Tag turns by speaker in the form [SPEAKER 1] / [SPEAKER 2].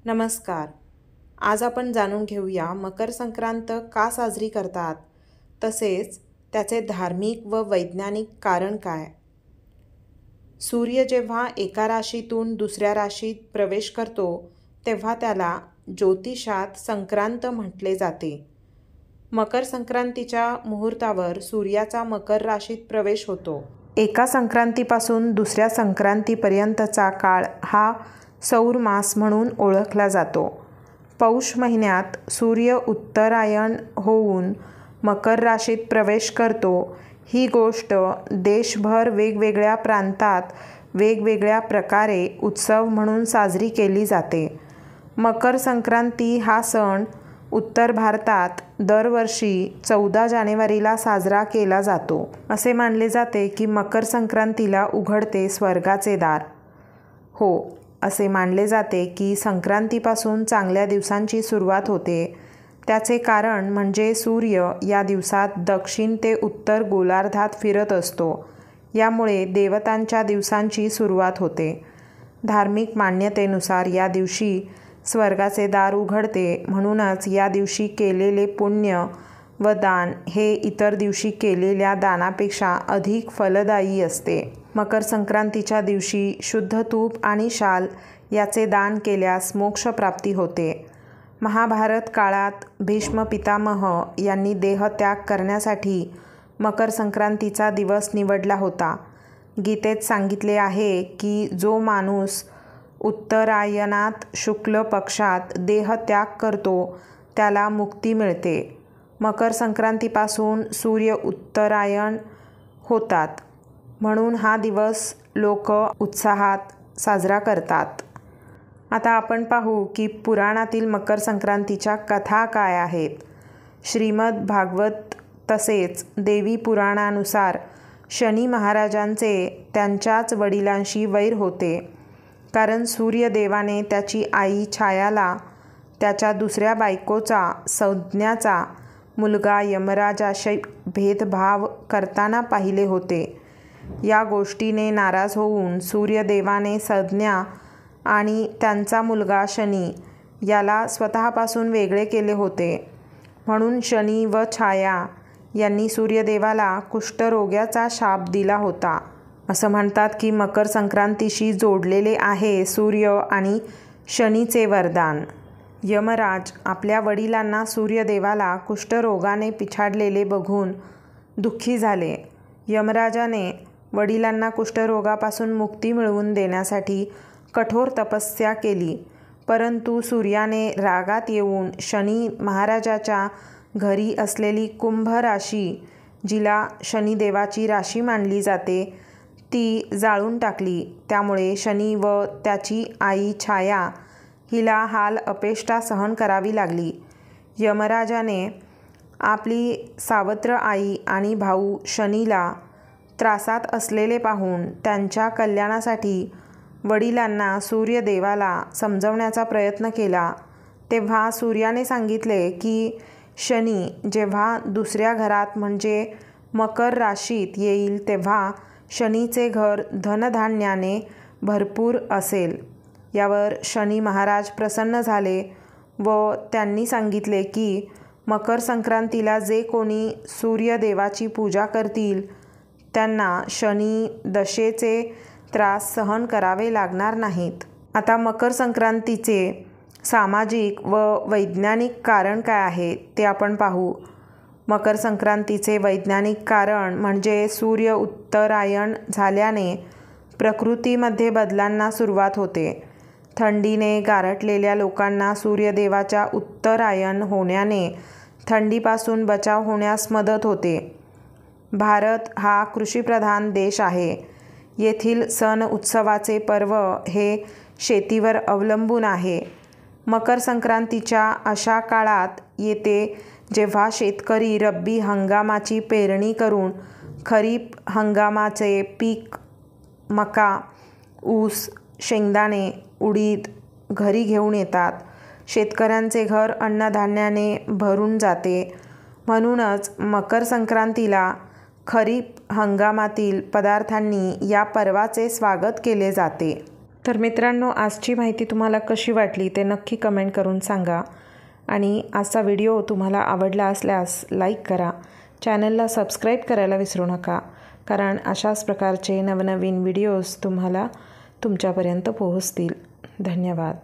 [SPEAKER 1] नमस्कार. आज आपण जाणून घेऊया मकर संक्रांत का साजरी करतात, तसेच त्याचे धार्मिक व वैज्ञानिक कारण काय. सूर्य जेव्हा एका राशीतून दुसऱ्या राशीत प्रवेश करतो तेव्हा त्याला ज्योतिषात संक्रांत म्हटले जाते. मकर संक्रांतीच्या मुहूर्तावर सूर्याचा मकर राशीत प्रवेश होतो. एका संक्रांतीपासून दुसऱ्या संक्रांतीपर्यंतचा काळ हा सौर मास म्हणून ओळखला जातो. पौष महिन्यात सूर्य उत्तरायण होऊन मकर राशीत प्रवेश करतो. ही गोष्ट देशभर वेगवेगळ्या प्रांतात वेगवेगळ्या प्रकारे उत्सव म्हणून साजरी केली जाते. मकर संक्रांती हा सण उत्तर भारतात दरवर्षी 14 जानेवारीला साजरा केला जातो. असे मानले जाते की मकर संक्रांतीला उघडते स्वर्गाचे दार. हो, असे मानले जाते की संक्रांतीपासून चांगल्या दिवसांची सुरुवात होते. त्याचे कारण म्हणजे सूर्य या दिवसात दक्षिण ते उत्तर गोलार्धात फिरत असतो. यामुळे देवतांच्या दिवसांची सुरुवात होते. धार्मिक मान्यतेनुसार या दिवशी स्वर्गाचे दार उघडते. म्हणूनच या दिवशी केलेले पुण्य व दान हे इतर दिवशी केलेल्या दानापेक्षा अधिक फलदायी असते. मकर संक्रांतीच्या दिवशी शुद्ध तूप आणि शाल याचे दान केल्यास मोक्षप्राप्ती होते. महाभारत काळात भीष्म पितामह यांनी देहत्याग करण्यासाठी मकर संक्रांतीचा दिवस निवडला होता. गीतेत सांगितले आहे की जो माणूस उत्तरायणात शुक्ल पक्षात देहत्याग करतो त्याला मुक्ती मिळते. मकर संक्रांतीपासून सूर्य उत्तरायण होतात, म्हणून हा दिवस लोक उत्साहात साजरा करतात. आता आपण पाहू की पुराणातील मकर संक्रांतीच्या कथा काय आहेत. श्रीमद भागवत तसेच देवी पुराणानुसार शनी महाराजांचे त्यांच्याच वडिलांशी वैर होते, कारण सूर्यदेवाने त्याची आई छायाला त्याच्या दुसऱ्या बायकोचा संज्ञाचा मुलगा यमराजाशी भेदभाव करताना पाहिले होते. या गोष्टीने नाराज होऊन सूर्यदेवाने संज्ञा आणि त्यांचा मुलगा शनी याला स्वतःपासून वेगळे केले होते. म्हणून शनी व छाया यांनी सूर्यदेवाला कुष्ठरोग्याचा शाप दिला होता. असं म्हणतात की मकर संक्रांतीशी जोडलेले आहे सूर्य आणि शनीचे वरदान. यमराज आपल्या वडिलांना सूर्यदेवाला कुष्ठरोगाने पिछाडलेले बघून दुःखी झाले. यमराजाने वडिलांना कुष्ठरोगापासून मुक्ती मिळवून देण्यासाठी कठोर तपस्या केली, परंतु सूर्याने रागात येऊन शनी महाराजाच्या घरी असलेली कुंभ राशी, जिला शनिदेवाची राशी मानली जाते, ती जाळून टाकली. त्यामुळे शनी व त्याची आई छाया हिला हाल अपेष्टा सहन करावी लागली. यमराजाने आपली सावत्र आई आणि भाऊ शनीला त्रासात असलेले पाहून त्यांच्या कल्याणासाठी वडिलांना सूर्यदेवाला समजवण्याचा प्रयत्न केला. तेव्हा सूर्याने सांगितले की शनी जेव्हा दुसऱ्या घरात म्हणजे मकर राशीत येईल तेव्हा शनीचे घर धनधान्याने भरपूर असेल. यावर शनी महाराज प्रसन्न झाले व त्यांनी सांगितले की मकर संक्रांतीला जे कोणी सूर्यदेवाची पूजा करतील त्यांना शनी दशेचे त्रास सहन करावे लागणार नाहीत. आता मकर संक्रांतीचे सामाजिक व वैज्ञानिक कारण काय आहे ते आपण पाहू. मकर संक्रांतीचे वैज्ञानिक कारण म्हणजे सूर्य उत्तरायण झाल्याने प्रकृतीमध्ये बदलांना सुरुवात होते. थंडीने गारठलेल्या लोकांना सूर्यदेवाच्या उत्तरायण होण्याने थंडीपासून बचाव होण्यास मदत होते. भारत हा कृषीप्रधान देश आहे. येथील सण उत्सवाचे पर्व हे शेतीवर अवलंबून आहे. मकर संक्रांतीच्या अशा काळात येते जेव्हा शेतकरी रब्बी हंगामाची पेरणी करून खरीप हंगामाचे पीक मका, ऊस, शेंगदाणे, उडीद घरी घेऊन येतात. शेतकऱ्यांचे घर अन्नधान्याने भरून जाते. म्हणूनच मकर संक्रांतीला खरीप हंगामातील पदार्थांनी या पर्वाचे स्वागत केले जाते. तर मित्रांनो, आजची माहिती तुम्हाला कशी वाटली ते नक्की कमेंट करून सांगा. आणि आजचा व्हिडिओ तुम्हाला आवडला असल्यास लाईक करा. चॅनलला सबस्क्राईब करायला विसरू नका, कारण अशाच प्रकारचे नवनवीन व्हिडिओज तुम्हाला तुमच्यापर्यंत पोहोचतील. धन्यवाद.